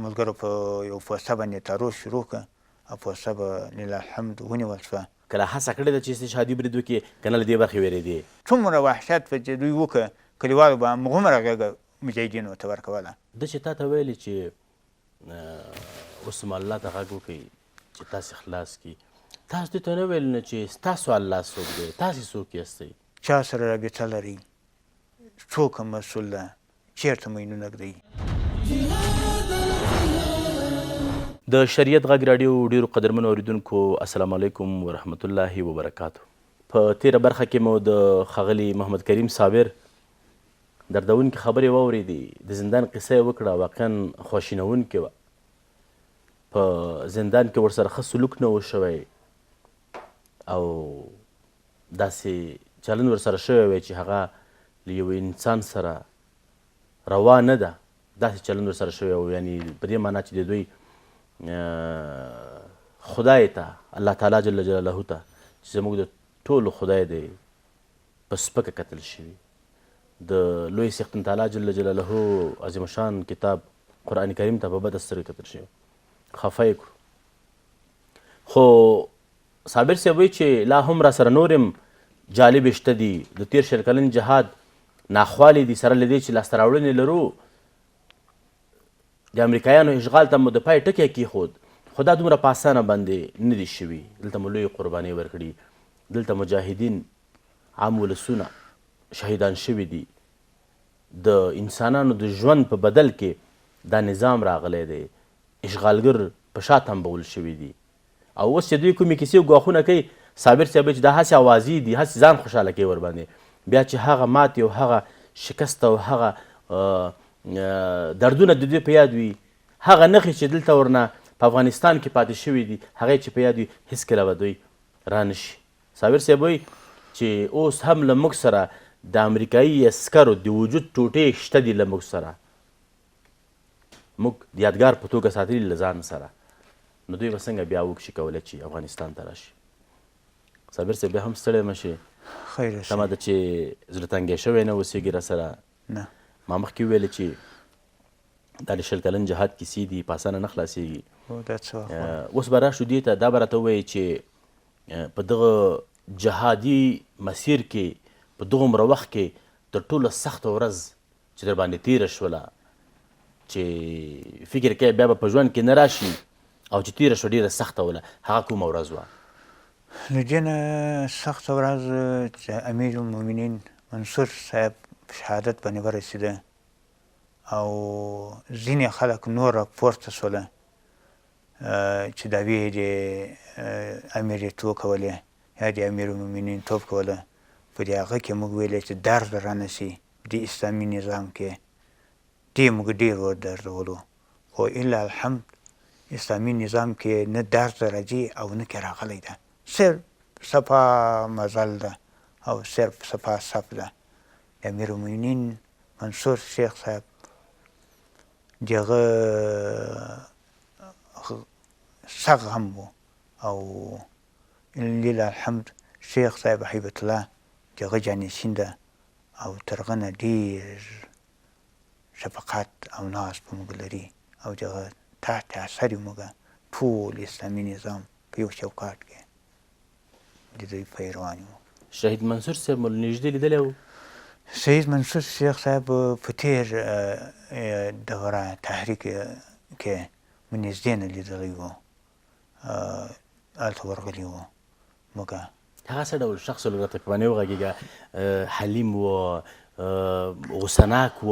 ملګرو په یو پوسته باندې تعرض شروع کړه او پوسته به لله الحمد ونیول شوه. کله هڅه کړې ده چې استشهادي برید وکړي که نه له دې برخې وېرېدې؟ څومره وحشت به چې دوی وکړه کلیوالو به همغومره غېږه مجاهدینو ته ورکوله. ده چې تا ته ویلې چې اوس هم الله ته غږ وکړئ چې تاسې خلاص کړي، تاسو دې ته نه ویل نه چې ستاسو الله څوک دی، تاسې څوک یاستئ؟ چا سره رابطه لرئ؟ څوک مسؤل ده؟ چېرته مینونه ږدئ؟ د شریعت غږ راډیو ډېرو قدرمنو اورېدونکو السلام علیکم ورحمت الله وبرکاتو. په تېره برخه کې مو د ښاغلي محمد کریم صابر دردونکې خبرې واورېدې، د زندان قصه یې وکړه، واقعا خواشینونکې وه. په زندان کې ورسره ښه سلوک نه و شوی او داسې چلند ورسره شوی وی چې هغه له یو انسان سره روا نه ده، داسې چلند ورسره شوی و. یعنې په دې معنا چې د دوی خدای ته الله تعالی جل جلاله ته چې زموږ د ټولو خدای دی په سپکه کتل شوي. د لوی څښتن تعالی جل جلاله عظیم شان کتاب قرآن کریم ته په بده سترګه کتل شوي، خفه یې کړو. خو صابر صاحب وایي چې لا هم را سره نور هم جالب شته دي. د تېر شل کلن جهاد ناخوالې دي سره له دې چې لاسته راوړنې لرو. د امریکایانو اشغال ته مو د پای ټکی کېښود، خو دا دومره په اسانه باندې نه دي شوي. دلته مو لویې قربانۍ ورکړي، دلته مجاهدین عام ولسونه شهیدان شوي دي. د انسانانو د ژوند په بدل کې دا نظام راغلی دی، اشغالګر په شا تنبول شوي دي. او اوس چې دوی کومې کیسې ګواښونه کوي، صابر صاحب چې دا هسې اوازې دي، هسې ځان خوشحاله کوي ورباندې، بیا چې هغه ماتې او هغه شکست او هغه دردونه د دوی په یاد وي، هغه نښې چې دلته ورنه په افغانستان کې پاتې شوي دي هغه چې په یاد وي، هېڅکله به دوی را نه شي. صابر صاحب وایي چې اوس هم له موږ سره د امریکایي عسکرو د وجود ټوټې شته دي، له موږ سره موږ د یادګار په توګه ساتلي له ځان سره. نو دوی به څنګه بیا وکشي کولی چې افغانستان ته راشي؟ صابر صاحب بیا هم ستړی مه شي، تمه ده چې زړه تنګی شوی نه اوسېږي را سره. نه، ما مخکې وویلې چې دا د شل کلن جهاد کیسې دي، په اسانه نه خلاصېږي. اوس به راشو دې ته، دا به راته ووایي چې په دغه جهادي مسیر کې په دغومره وخت کې تر ټولو سخته ورځ چې در باندې تېره شوله، چې فکر کوې بیا به په ژوند کې نه راشي او چې تېره شوه ډېره سخته وله، هغه کومه ورځ وه؟ له دې نه سخته ورځ چې امیر المؤمنین منصور صاحب شهادت باندې ورسېده او ځینې خلک نور راپورته سوله چې دعوې د امیریتو کولې یا د امیر المؤمنین توب کوله. په دې هغه کې موږ ویلی چې درد رانه سي د اسلامي نظام کې، دې موږ ډېر ودردولو. خو الا الحمد اسلامي نظام کې نه درد راځي او نه کې راغلی ده، صرف صفا مزل ده او صرف صفا صف ده. امیر المؤمنین منصور شیخ صاحب د هغه سخت غم و او لله الحمد شیخ صاحب حبیبت الله د هغه جانشین ده او تر هغه نه ډېر شفقت او ناز په موږ لري او د هغه تحت اثر یې موږ ټول اسلامي نظام په یو چوکاټ کې د دوی پیروان یو. شهید منصور صاحب مو نږدې لیدلی و؟ شهید منصور شیخ صاحب په تېر دغه تحریک کې مو نږدې نه لیدلی و، هلته ورغلي و موږ. هغه څه ډول شخص و؟ راته په باندې وغږېږه. حلیم و، غوسناک و،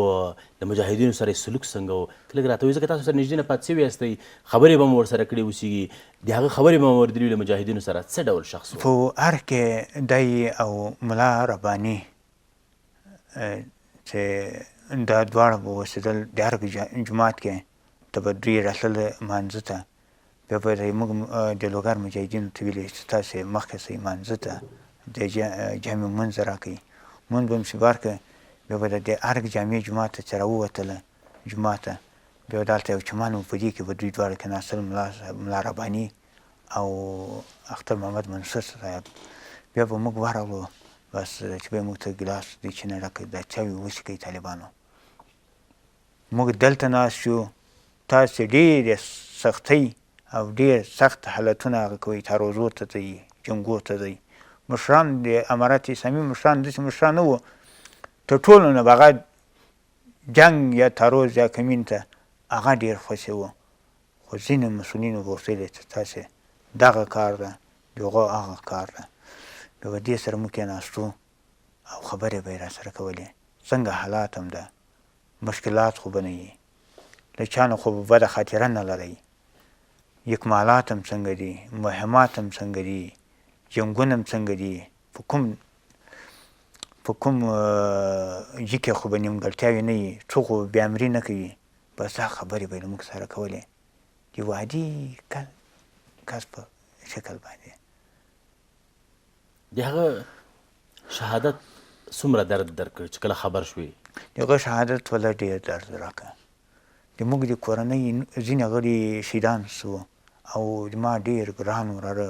د مجاهدینو سره یې سلوک څنګه و؟ که لږ راته وایي، ځکه تاسو سره نږدې نه پاتې شوي یاستئ، خبرې به مو ورسره کړې اوسېږي، د هغه خبرې به مو اورېدلي وي له مجاهدینو سره. څه ډول شخص و؟ په هر کې دی او ملا رباني چې دا دواړه به اوسېدل د هر جومات کې، ته به دوی راتلل مانځه ته، بیا به موږ د لوګر مجاهدینو ته ویلې چې تاسې مخکې سئ مانځه ته، د جامع منځ راکوئ، منځ به مې بار کړه. بیا به د ارګ جامع جومات ته چې راووتله جومات ته، بیا دلته یو چمن و، په دې کې به دوی دواړه کېناستل، ملا رباني او اختر محمد منصور صاحب. بیا به موږ ورغلو، بس چې به موږ ته ګیلاس د چینه ډکه دا چاوې وڅښئ طالبانو. موږ دلته ناست یو تاسې ډېرې سختۍ او ډېر سخت حالتونه هغه کوئ، تعرضو ته ځئ، جنګو ته ځئ. مشران د امارت اسلامي مشران داسې مشران نه وو، تر ټولو نه به هغه جنګ یا تعرض یا کمین ته هغه ډېر خوښې وو. خو ځینې مسؤلینو به ورته ویلې چې تاسې دغه کار ده، د هغو هغه کار ده. بیا به دې سره موږ کېناستو او خبرې به یې راسره کولې، څنګه حالات هم ده، مشکلات خو به نه وي، له چا نه خو به بده خاطره نه لرئ، یکمالات هم څنګه دي، مهمات هم څنګه دي، جنګونه هم څنګه دي، په کوم جي کې خو به نیمګړتیاوې نه وي، څوک خو به بېامري نه کوي. بس دا خبرې به یې له موږ سره کولې د یو عادي کس په شکل باندې. د هغه شهادت څومره درد درکړ چې کله خبر شوې؟ د هغه شهادت ولا ډېر درد راکړه. د موږ د کورنۍ ځینې غړي شهیدان سوه او زما ډېر ګران وراره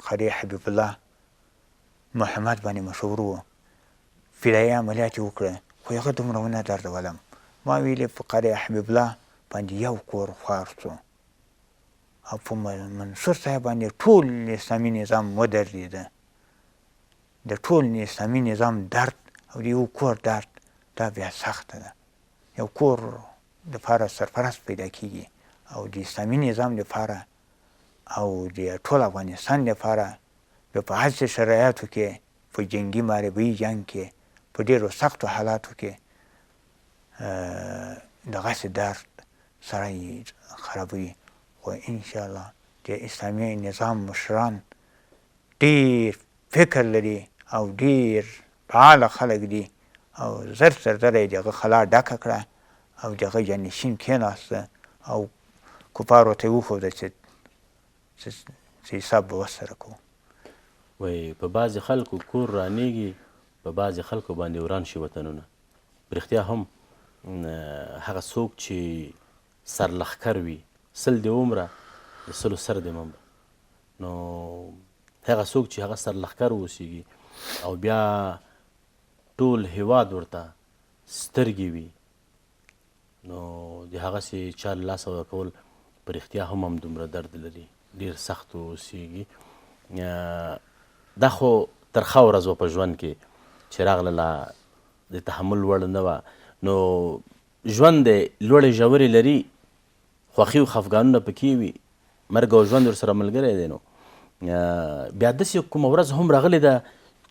قاري حبیب الله محمد باندې مشهور و، فدایي عملیات یې وکړه، خو هغه دومره ونه دردولم. ما ویلې په قاري حبیب الله باندې یو کور خوار سو او په منصور صاحب باندې ټول اسلامي نظام ودرېده. د ټول اسلامي نظام درد او د یو کور درد دا بیا سخته ده. یو کور دپاره سرپرست پیدا کېږي او د اسلامي نظام دپاره او د ټول افغانستان دپاره بیا په هسې شرایطو کې په جنګي معربه‌یي جنګ کې په ډېرو سختو حالاتو کې دغسې درد سړی خرابوي. خو انشاءالله د اسلامي نظام مشران ډېر فکر لري او ډېر فعاله خلک دي او زر یې د هغه خلا ډکه کړه او د هغه جانشین کېناسته او کفارو ته یې وښوده چې حساب به ورسره کوو. وایي په بعضې خلکو کور رانیږي، په بعضې خلکو باندې وران شي وطنونه. په رښتیا هم هغه څوک چې سرلښکر وي، سل د عمره د سلو سر د ممره، نو هغه څوک چې هغه سرلښکر اوسیږي او بیا ټول هیواد ورته سترګې وي، نو د هغسې چا له لاسه ورکول په رښتیا هم همدومره درد لري، ډېر سخت اوسیږي. دا خو ترخه ورځ وه په ژوند کې چې راغلله، د تحمل وړ نه وه. نو ژوند دی لوړې ژورې لري، خوښي او خفګانونه پکې وي، مرګ او ژوند ورسره ملګری دی. نو بیا داسې کومه ورځ هم راغلې ده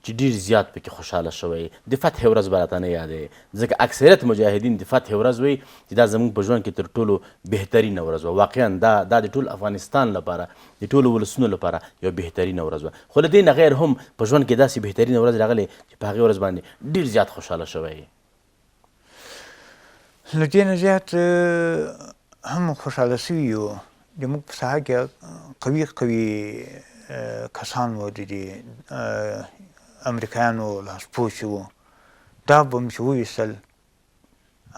چې ډېر زیات پکې خوشحاله شوی، د فتح ورځ به راته نه یادوي، ځکه اکثریت مجاهدین د فتح ورځ وایي چې دا زموږ په ژوند کې تر ټولو بهترینه ورځ وه. واقعا دا د ټول افغانستان لپاره، د ټولو ولسونو لپاره یو بهترینه ورځ وه. خو له دې نه غیر هم په ژوند کې داسې بهترینه ورځ راغلې چې په هغې ورځ باندې ډېر زیات خوشحاله شوی. له دې نه زیات هم خوشحاله سوي یو. د موږ په ساحه کې قوي کسان وو، د امریکایانو لاسپوڅي وو، دا به م چې وویستل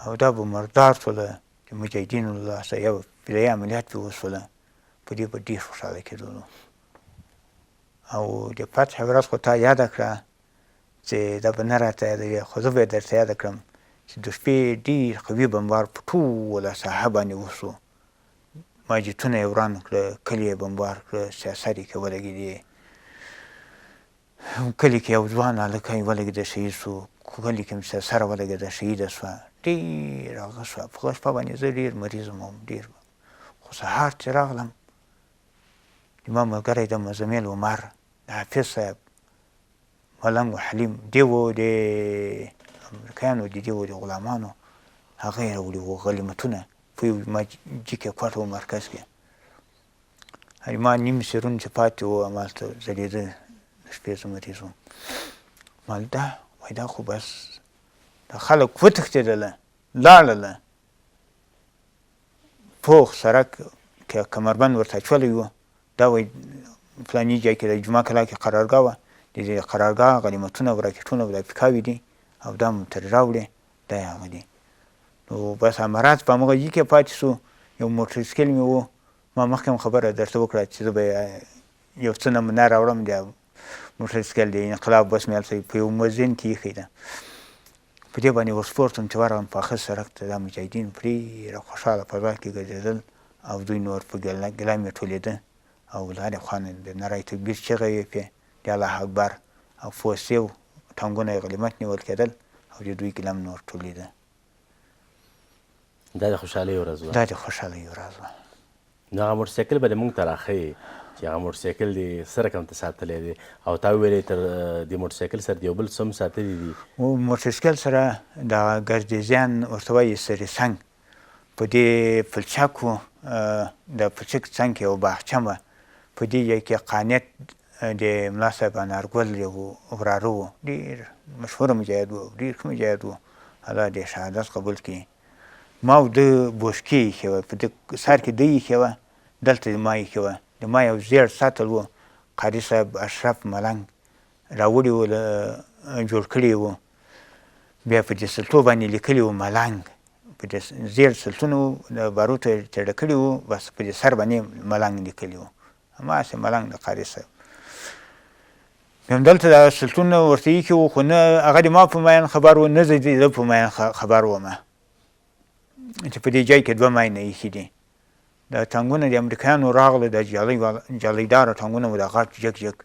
او دا به مردار شوله د مجاهدینو له لاسه یا فدایي عملیات پرې وشوله، په دې به ډېر خوشحاله کېدلو. او د فتح ورځ خو تا یاده کړه چې دا به نه راته یادوي، خو زه به یې درته یاده کړم چې د شپې ډېر قوي بمبار په ټوله ساحه باندې وشو، مسجدونه یې وران کړه، کلي یې بمبار کړه، سیاست یې کې ولګېدې، کلي کې یو ځوان هلکی ولګېده شهید سو، کلي کې هم سره ولګېده شهیده سوه، ډېر هغه سوه. په هغه شپه باندې زه ډېر مریض وم ډېر، خو سهار چې راغلم زما ملګری د مزمل عمر، د حافظ صاحب، ملنګ و حلیم، دی و د امریکایانو د دې و د غلامانو، هغه یې راوړي وو غنیمتونه په یو مسجد کې کوټه و مرکز کې. ما نیم سیرون چې پاتې و همالته ځلېده، د شپې زه مریض وم. ما وایي دا خو بس دا خلک وتښتېدله، لاړله، پوخ سړک کې کمربند ورته اچولی و، دا وایي فلاني ځای کې د جمعه کلا کې قرارګاه وه، د دې قرارګاه غنیمتونه او راکټونه او دا پیکاوې دي او دا مو ترې راوړې، دا یې هغه دي. نو بس امارات په همغه ځای کې پاتې سو. یو موټرسایکل مې و، ما مخکې هم خبره درته وکړه چې زه به یو څه نمونه راوړم، د موټرسایکل د انقلاب بس مې هلته په یو مزین کې ایښی ده، په دې باندې ورسپورټ چې ورغلم پاخه سړک ته دا مجاهدین په ډېره خوشحاله فضا کې ګرځېدل او دوی نور په ګیله مې ټولېده او له هرې خوا نه د نری تکبیر چغې وې پې د الله اکبر او فوسې و ټانګونه یې غلیمت نیول کېدل او د دوی ګیله نور ټولېده. دا د خوشحالۍ ورځ وه. دا د خوشحالۍ ورځ وه. نو هغه موټرسایکل به دې موږ ته راښیې چې هغه موټرسایکل دې څه رقم ته ساتلی دی او تا وویلې تر دې موټرسایکل سره د یو بل څه هم ساتلي دي. موټرسایکل سره د ګردیزیان ورته وایي سري څنګ په دې پلچک و د پلچک څنګ کې یو باغچه وه په دې ځای کې قانیت د ملا صاحب انارګل یو وراره و ډېر مشهوره مجاهد و ډېر ښه مجاهد و الله دې شهادت قبول کړي. ما او ده بوشکې ایښې وه په دې سر کې ده ایښې وه دلته د ما ایښې وه د ما یو زیړ سطل و قاري صاحب اشرف ملنګ راوړي و جوړ کړي وو بیا په دې سلطو باندې لیکلي وو ملنګ په دې زیړ سلطونه وو د باروتو یې تېړه کړي وو بس په دې سر باندې ملنګ لیکلي وو هماسې ملنګ د قاري صاحب. بیا همدلته دا سلطونه ورته ایښي وو خو نه هغه د ما په ماین خبر و نه زه د ده په ماین خبر ومه چې په دې ځای کې دوه ماینه ایښي دي. دا ټانګونه د امریکایانو راغله د جالیداره ټانګونه و د غټ جګ جګ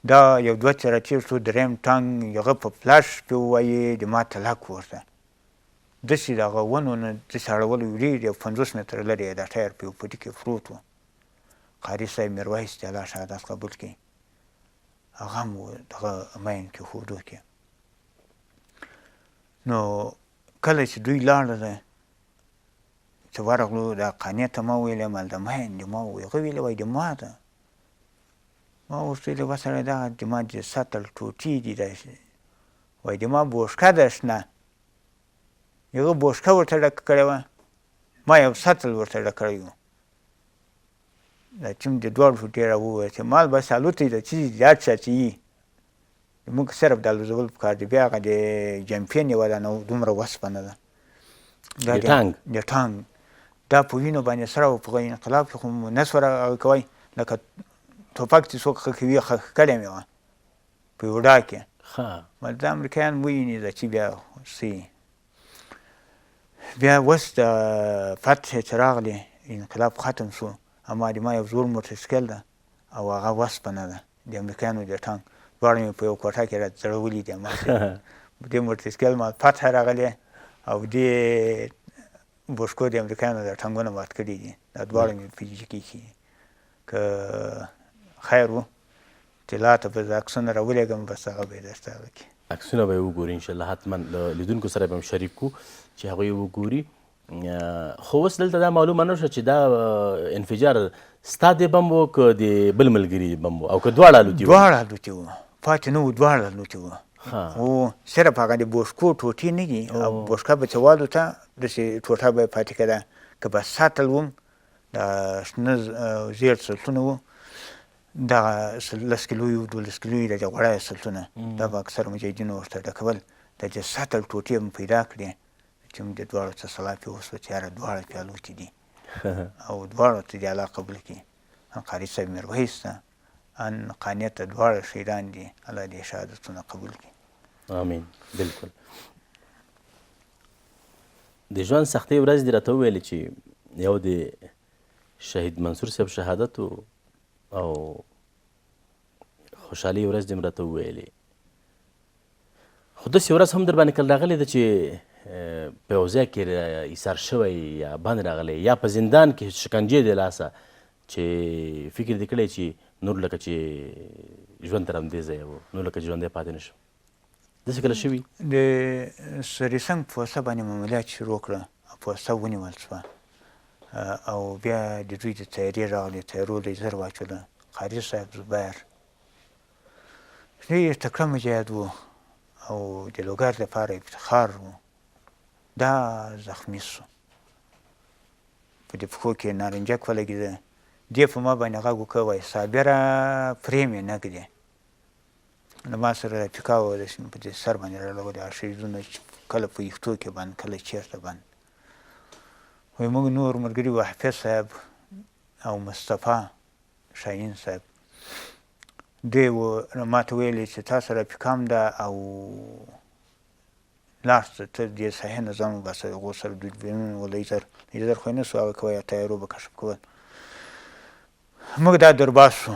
دا یو دوه چېره تېر شو درېیم ټانګ هغه په فلاش پې ووایي د ما تلک ورته داسې د هغه ونو نه داسې اړولی و ډېر یو 50 متره لرې دا ټایر په یو پټي کې پروت و. قاري صاحب میرویس د الله شهادت قبول کړي هغه هم و دغه ماین کې ښودو کې. نو کله چې دوی لاړله چې ورغلو دا قانع ته ما وویل مال د ماین د ما وویل هغه ویلې وایي د ما ده ما ورته ویلې بس سړی دغه د ما د سطل ټوټې دي داسې وایي د ما بوشکه ده شنه هغه بوشکه ورته ډکه کړې وه ما یو سطل ورته ډک کړی و دا چون د دواړو ټوټې راوویل چې مال بس الوتی د چیز زیات شه چې یي موږ صرف د الوزول پکار دی بیا هغه د جمپین یوه ده نو دومره وسپنه ده د ټانګ دا په وینو باندې سره و په انقلاب کې خو نه سوه هغه کوی لکه ټوپک چې څوک ښه کوي ښخ کړی مې وه په یو ډا کې مال د امریکایان وویني ده چې بیا څه بیا اوس د فتح چې راغلی انقلاب ختم شو اما د ما یو زوړ موټرسایکل ده او هغه وسپنه ده د امریکایانو د ټانګ دواړه مې په یو کوټه کې راځړولي دي هماسې دې موټرسایکل ما فتح راغلی او دې بوشکو د امریکایانو د ټانګونه مات کړي دي دا دواړه مې په جي کې ایښي دي که خیر و طلا ته به زه عکسونه راولېږم بس هغه به یې درته هغه کړي عکسونه به یې وګوري انشاءالله حتما له لیدونکو سره به هم شریک کړو چې هغوی یې وګوري. خو اوس دلته دا معلومه نه شوه چې دا انفجار ستا د بم و که د بل ملګري بم و او که دواړه الوتي وو؟ دواړه الوتي وو پاتې نه وو دواړه الوتي وو او صرف هغه د بوشکو ټوټې نه دي او بوشکه به چې والوته داسې ټوټه به یې پاتې کېده که به ساتل وم دا شنه زیړ سلطونه وو دغه 10 کیلوي و 12 کیلوي د غوړیو سلطونه دا به اکثر مجاهدینو ورته ډکول د چې سطل ټوټې مو پیدا کړې چې موږ د دواړو څه صلاح پې وسوه چې یاره دواړه پې الوتي دي او دواړو ته دې الله قبول کړي ان قاري صاحب میرویس ته ان قانع ته دواړه شهیدان دي الله دې شهادتونه قبول کړي. آمین. بلکل د ژوند سختۍ ورځ دې راته وویلې چې یو د شهید منصور صاحب شهادت او خوشحالي ورځ دې هم راته وویلې خو داسې ورځ هم در باندې کله راغلې ده چې په یو ځای کې ایثار شوی یا بند راغلی یا په زندان کې شکنجې د لاسه چې فکر دې کړی چې نور لکه چې ژوند تر همدې ځایه و نور لکه چې ژوندی پاتې نه شم داسې کله شوي؟ د سریسنګ پوسته باندې معاملات شروع کړه پوسته ونیول شوه او بیا د دوی د تیارې راغلې تیارو له زر واچوله قاري صاحب زبیر ډېر تکړه مجاهد و او د لوګر لپاره افتخار و دا زخمي شو په دې پښو کې نارنجک ولګېده دې په ما باندې غږ وکړ وایي صابره پرې مې نه ږدې له ما سره رفیقه وه داسې مې په دې سر باندې راړولې ارشیزونه چې کله په ویښتو کې بند کله چېرته بند وایي موږ نور ملګري وو حافظ صاحب او مصطفی شاهین صاحب دوی و ما ته ویلې چې تاسو رفیقه هم ده او لاړ شه ته دې ساحې نه ځان وباسه هغو سره دوربینونه و لیزر خو یې نه سو هغه کوه یا تیارو به کشف کول موږ دا درباس شو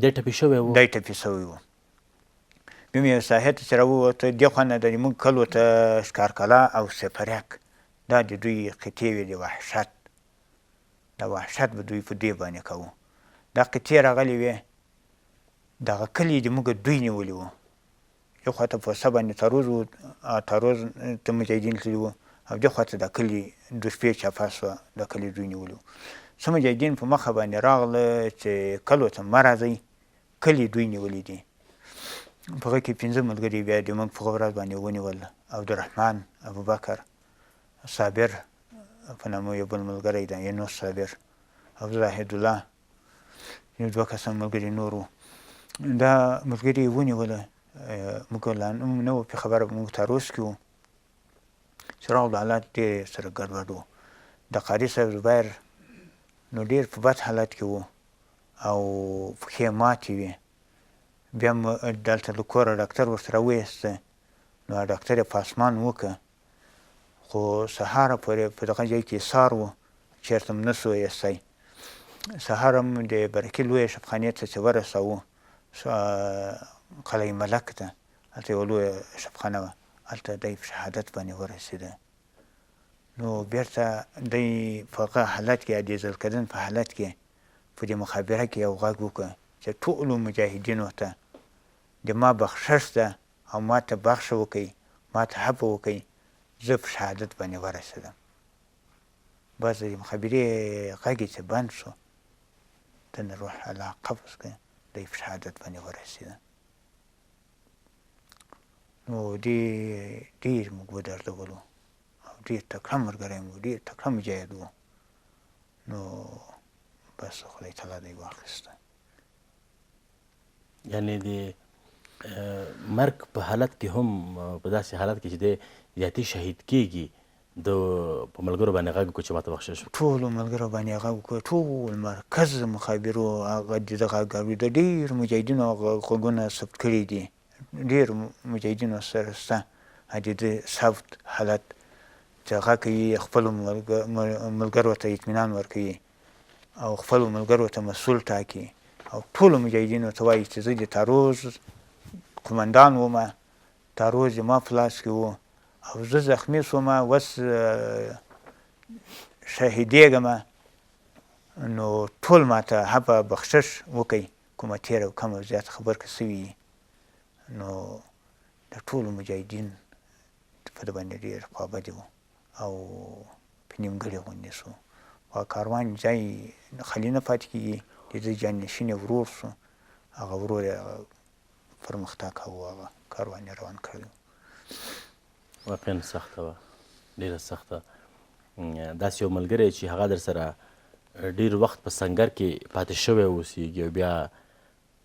دی ټپي شوی و دی ټپي شوی و بیا مې یو ساحې ته چې راووته دې خوا نه د موږ کلو ته ښکارکلا او سپریک دا د دوی قطعې وې د وحشت د وحشت به دوی په دې باندې کوو دا قطعې راغلې وې دغه کلي د موږ دوی نیولي وو یو خوا ته په وسه باندې تاروز و تاروز ته مجاهدین تللي وو او دې خوا ته دا کلي دوه شپې چاپه سوه دا کلي دوی نیولي وو څه مجاهدین په مخه باندې راغله چې کلو ته مه راځئ کلي دوی نیولي دي په هغه کې 5 ملګري بیا د موږ په هغه ورځ باندې ونیول عبدالرحمن ابوبکر صابر په نامه یو بل ملګری دی یونس صابر عبدالواحد الله یو 2 کسان ملګري نور وو دا ملګري یې ونیوله موږ لا نه وو پرې خبره موږ تاروس کې وو چې راغلو حالات ډېر سره ګډوډ وو د قاري صاحب زبیر نو ډېر په بد حالت کې وو او پښې ماتې وې بیا دلته له کوره ډاکټر ورسره وایسته نو ډاکټر یې په اسمان وکړه خو سهاره پورې په دغه ځای کې ایسار و چېرته هم نه سو ایستی سهار هم د برکي لویې شفخانې ته چې ورسوو قلعه ملک ته هلته یوه لویه شفخانه وه هلته دی په شهادت باندې ورسېده نو بیرته دی په هغه حالت کې د ذوالقرنین په حالت کې په دې مخابره کې یو غږ وکړه چې ټولو مجاهدینو ته د ما بخشش ده او ما ته بخښه وکئ ما ته عفو وکئ زه په شهادت باندې ورسېدم بس د مخابرې غږ یې چې بند شو د نه روح الله قبض کړه دی په شهادت باندې ورسېده نو ډېر موږ ودردولو او ډېر تکړه ملګری مو ډېر تکړه مجاهد و نو بس خدای تعالی دی واخیسته یعنې د مرګ په حالت کې هم په داسې حالت کې چې دی زیاتې شهید کېږي د په ملګرو باندې غږ وکړو چې ماته بخښش وکړو ټولو ملګرو باندې غږ وکړو ټول مرکز مخابرو هغه د دغه غږ اورېده ډېر مجاهدینو هغه غږونه ثبت کړي دي ډېر مجاهدینو سره شته د ده ثبت حالت چې هغه کوي خپلو ملګرو ته اطمینان ورکوي او خپلو ملګرو ته مسؤل ټاکي او ټولو مجاهدینو ته وایي چې زه د تاروز قمندان ومه تاروز زما په لاس کې و او زه زخمي شومه اوس شهیدېږمه نو ټول ماته هغه بخشش وکئ کومه تېره او کمه زیات خبر که سوي نو د ټولو مجاهدین په ده باندې ډېر خوابدي وو او په نیمګړي غوندې سو او کاروان ځای خالي نه پاتې کېږي د ده جانشین یې ورور سو هغه ورور یې پرمختګ کاوه هغه کاروان یې روان کړی واقعا سخته وه ډېره سخته داسې یو ملګری چې هغه در سره ډېر وخت په سنګر کې پاتې شوی اوسېږي او بیا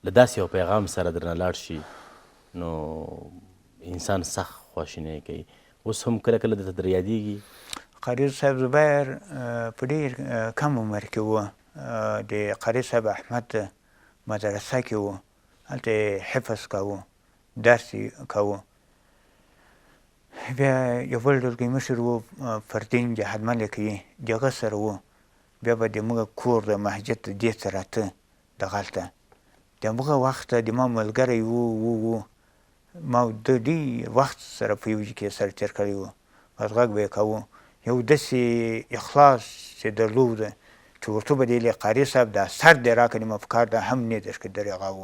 له داسې یو پیغام سره درنه لاړ شي نو انسان سخت خواشینی کوي اوس هم کله کله درته در یادېږي قاري صاحب زبیر په ډېر کم عمر کې و د قاري صاحب احمد مدرسه کې و هلته حفظ کوو درس یې کوو بیا یو بل ډلګۍ مشر و فردین جهادمل یې کوي د هغه سره و بیا به د موږ کور د مسجد دې ته راته دغلته د هغه وخته د ما ملګری و ما د ډېر وخت سره په یو ځای کې سره تېر کړی و بس غږ به یې کوو یو داسې اخلاص چې درلوده چې ورته به دی قاري صاحب دا سر دی راکړې ما په کار دا هم نه درکړي در هغه و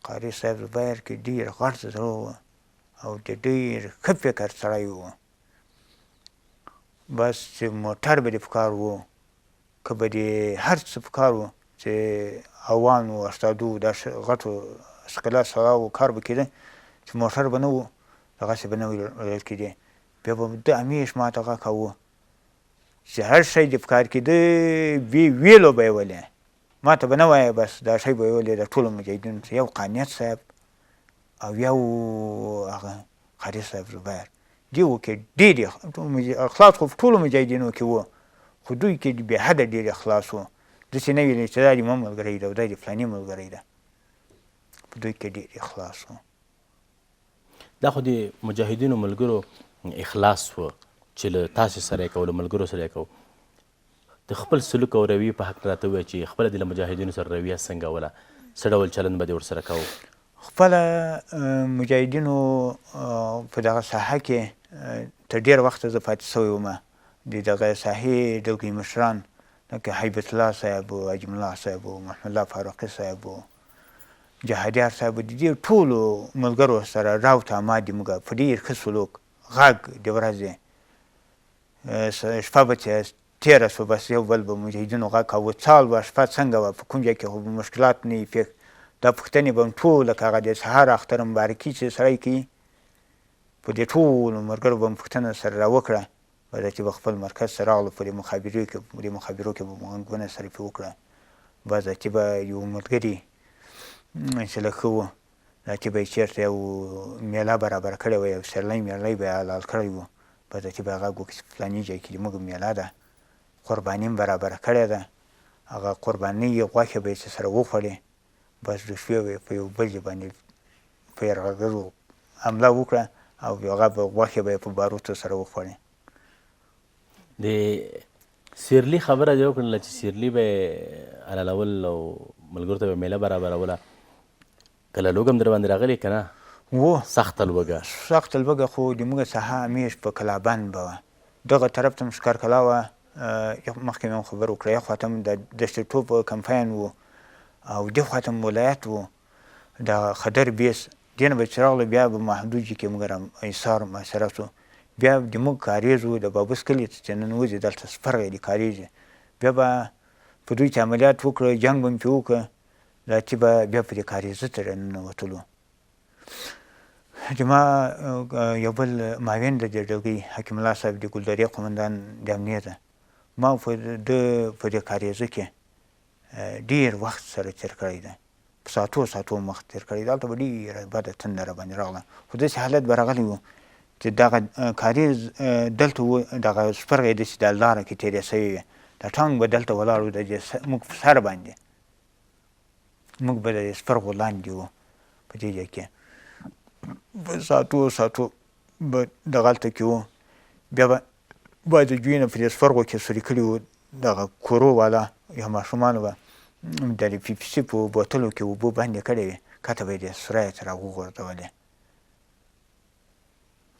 قاري صاحب زبیر کې ډېر غټ زړه و او د ډېر ښه فکر سړی و بس چې موټر به دې په کار و که به دې هر څه په کار و چې اوان و استادو دا غټو سکله سړه و کار به کېده چې موټر به نه و دغسې به نه ویل کېدې بیا به ده همیش ما ته غږ کوو چې هر شی دې په کار کېده ویلو به یې ولې ما ته به نه وایه بس دا شی به یې ولې د ټولو مجاهدینو ته یو قانیت صاحب او یو هغه قاري صاحب زبیر دیو کې ډېر اخلاص خو په ټولو مجاهدینو کې و خو دوی کې بې حده ډېر اخلاص و داسې نه ویل چې دا د ما ملګری ده او دا د فلاني ملګری ده په دوی کې ډېر اخلاص و دا خو د مجاهدینو ملګرو اخلاص و چې له تاسې سره یې کوو له ملګرو سره یې کوو د خپل سلوک او رویې په حق راته ووایه چې خپله دې له مجاهدینو سره رویه څنګه وله څه ډول چلند به دې ورسره کوو خپله مجاهدینو په دغه ساحه کې تر ډېر وخته زه پاتې سوی وم د دغه ساحې ډلګۍ مشران لکه حیبت الله صاحب و عجم الله صاحب و محمد الله فاروقي صاحب و جهادیار صاحب د دې ټولو ملګرو سره راوت اماد موږ په ډېر ښه سلوک غږ د ورځې شپه به چې تېره شوه بس یو بل به مجاهدینو غږ کاوه څال وه شپه څنګه وه په کوم ځای کې خو مشکلات نه وي دا پوښتنې به م ټوله که هغه د سهار اختر مبارکي چې سړی کوي په دې ټولو ملګرو به م پوښتنه سره راوکړه بعد چې به خپل مرکز ته راغلو په دې مخابرو کې به مو غږونه سره پرې وکړه بعد چې به یو ملګري چې ښه و دا چې به یې چېرته یو میله برابره کړې وه یو سیرلی میرلی به یې حلال کړی و بعد چې به یې غږ وکړي چې فلاني ځای کې زموږ میله ده قرباني م برابره کړې ده هغه قربانۍ غوښې به یې چې سره وخوړې بس د شپې به یې په یو بل ځای باندې په یرغلګرو حمله وکړه او هغه به غوښې به یې په باروتو سره وخوړې د سیرلي خبره دې وکړله چې سیرلي به یې حلالول او ملګرو ته به میله برابروله کله لوږه هم در باندې راغلې که نه و سخته لوږه سخته لوږه خو د موږ ساحه همیش په کلابند به وه دغه طرف ته م ښکارکلا وه مخکې مې هم خبر وکړه یو خوا ته م د دشت توپ کمپاین و او دې خوا ته م ولایت و د خدر بیس دې نه به چې راغله بیا به محدودجي کې موږ ایثار محاصره سو بیا د موږ کاریز و د بابوس کلي ته چې ننوځي دلته سپرغی د کاریز بیا به په دوی چې عملیات وکړه جنګ به م پرې وکړه دا چې به بیا په دې کاریزه ته راننوتلو زما یو بل معاون د دې ډلګۍ حکیم الله صاحب د ګلدرې قمندان د امنیته ما په دې کاریزه کې ډېر وخت سره تېر کړی دی په ساعتو وخت تېر کړی دی هلته به ډېره بده تنده راباندې راغله خو داسې حالت به راغلی و چې دغه کاریز دلته و دغه سپرغی داسې د لاره کې تېرې سوی وې دا ټانک به دلته ولاړ و د موږ په سر باندې موږ به د سپرغو لاندې وو په دې ځای کې په ساعتو به دغلته کې وو بیا به باید د دوی نه په دې سپرغو کې سوري کړي وو دغه کورو والا یا ماشومانو به د پي پي سي په بوتلو کې اوبه بندې کړې وې کته به یې د سرایه ته راوغورځولې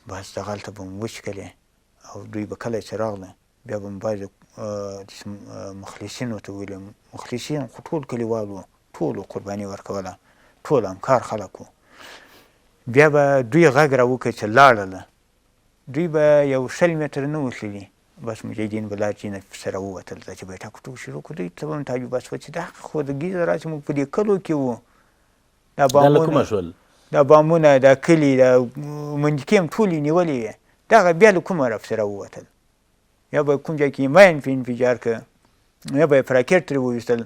بس دغلته به م وچکلې او دوی به کله چې راغله بیا به م باید مخلصینو ته ویلې مخلصین خو ټول کلیوال وو ټولو قرباني ورکوله ټول همکار خلک وو بیا به دوی غږ راوکړي چې لاړله دوی به یو 100 متره نه وتللي بس مجاهدین به لارې نه سره ووتل دا چې به یې ټاکوټوک شروع کړو دوی ته به م تعجبه شوه چې دا خو د ګیزه را چې موږ په دې کلو کې وو دا له کومه شول دا بامونه دا کلي دا منجکې هم ټولې نیولې وې دغه بیا له کومه رافسې راووتل یا به کوم ځای کې ماین په انفجار که یا به یې په راکټ ترې وویستل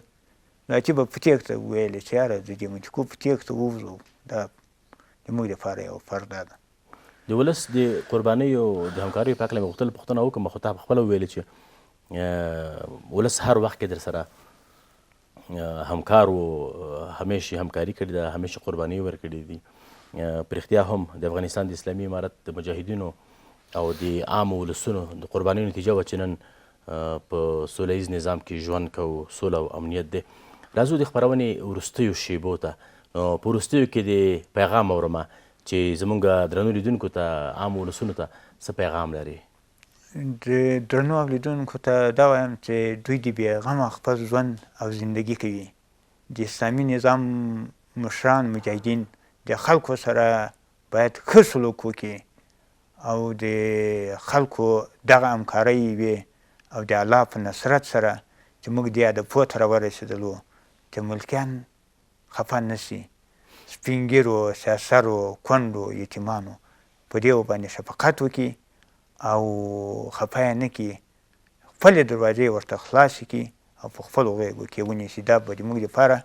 دا چې به په تیښته ویلې چې یاره د دې منجکو په تیښته ووځو دا زموږ دپاره یو فرده ده د ولس د قربانیو د همکاریو په هکله مې غوښتل پوښتنه وکړم خو تا پخپله وویلې چې ولس هر وخت کې در سره همکار و همیشه همکاري کړې ده همیشه قرباني ورکړې دي په رښتیا هم د افغانستان د اسلامي امارت د مجاهدینو او د عامو ولسونو د قربانیو نتیجه وه چې نن په سوله ییز نظام کې ژوند کوو سوله او امنیت دی راځو د خپرونې وروستیو شیبو ته نو په وروستیو کې د پیغام اورمه چې زمونږ درنو لیدونکو ته عامو ولسونو ته څه پیغام لري د درنو اوریدونکو ته دا وایم چې دوی د بېغمه خپل ژوند او زندگی کوي د اسلامي نظام مشران مجاهدین د خلکو سره باید ښه سلوک وکړي او د خلکو دغه همکارۍ وي او د الله په نصرت سره چې موږ دې هدفو ته راورسېدلو چې ملکیان خفه نه سي سپین ږیرو سیاسرو کونډو یتیمانو په دې باندې شفقت وکړي او خفه یې نه کړي خپلې دروازې ورته خلاصې کړي او په خپلو غېږو کې ونیسي دا به د موږ دپاره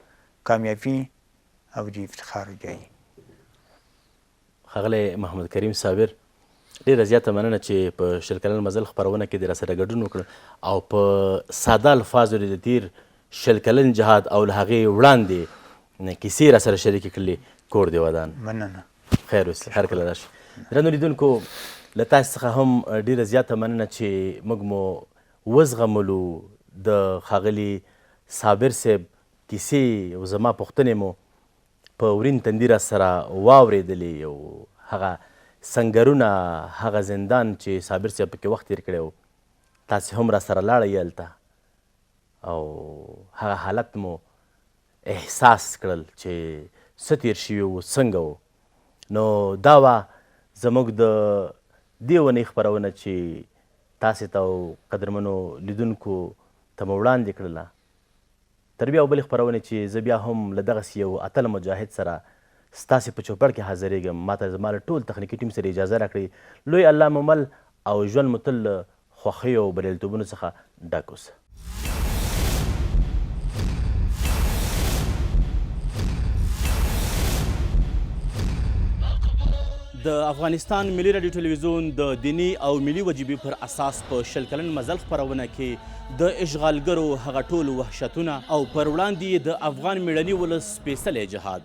کامیابي او د افتخار ځای ښاغلی محمد کریم صابر ډېره زیاته مننه چې په شل کلن مزل خپرونه کې دې راسره ګډون وکړ او په ساده الفاظو د تیر شل کلن جهاد او له هغې وړاندې کیسې راسره شریکې کړلې کور دې ودان مننه خیر اوسې هر کله راشي درنو لیدونکو له تاسو څخه هم ډیره زیاته مننه چې موږ مو وزغملو د ښاغلي صابر صاحب کیسې او زما پوښتنې مو په ورین تندي را سره واورېدلې او هغه سنګرونه هغه زندان چې صابر صاحب پکې وخت تېر کړی و تاسې هم را سره لاړئ هلته او هغه حالت مو احساس کړل چې څه تېر شوي وو څنګه وو. نو دا وه زموږ د دې اونۍ خپرونه چې تاسې ته او قدرمنو لیدونکو ته مو وړاندې کړله. تر بیا او بلې خپرونې چې زه بیا هم له دغسې یو اتل مجاهد سره ستاسې په چوپړ کې حاضرېږم. ما ته زما له ټول تخنیکي ټیم سره اجازه راکړئ. لوی الله مو مل او ژوند مو تل له خوښیو او بریالیتوبونو څخه ډک اوسه. د افغانستان ملي راډیو ټلویزیون د دیني او ملي وجیبې پر اساس په 100 کلن مزل خپرونه کې د اشغالګرو هغه ټول وحشتونه او پر وړاندې د افغان میړني ولس سپېڅلی جهاد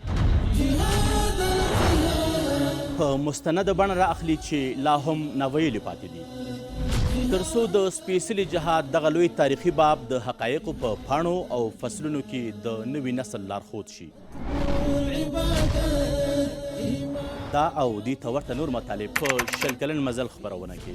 په مستنده بڼه را اخلي چې لا هم ناویلي پاتې دي، تر څو د سپېڅلي جهاد دغه لوی تاریخي باب د حقایقو په پاڼو او فصلونو کې د نوي نسل لارښود شي. دا او دې ته ورته نور مطالب په 100 کلن مزل خپرونه کې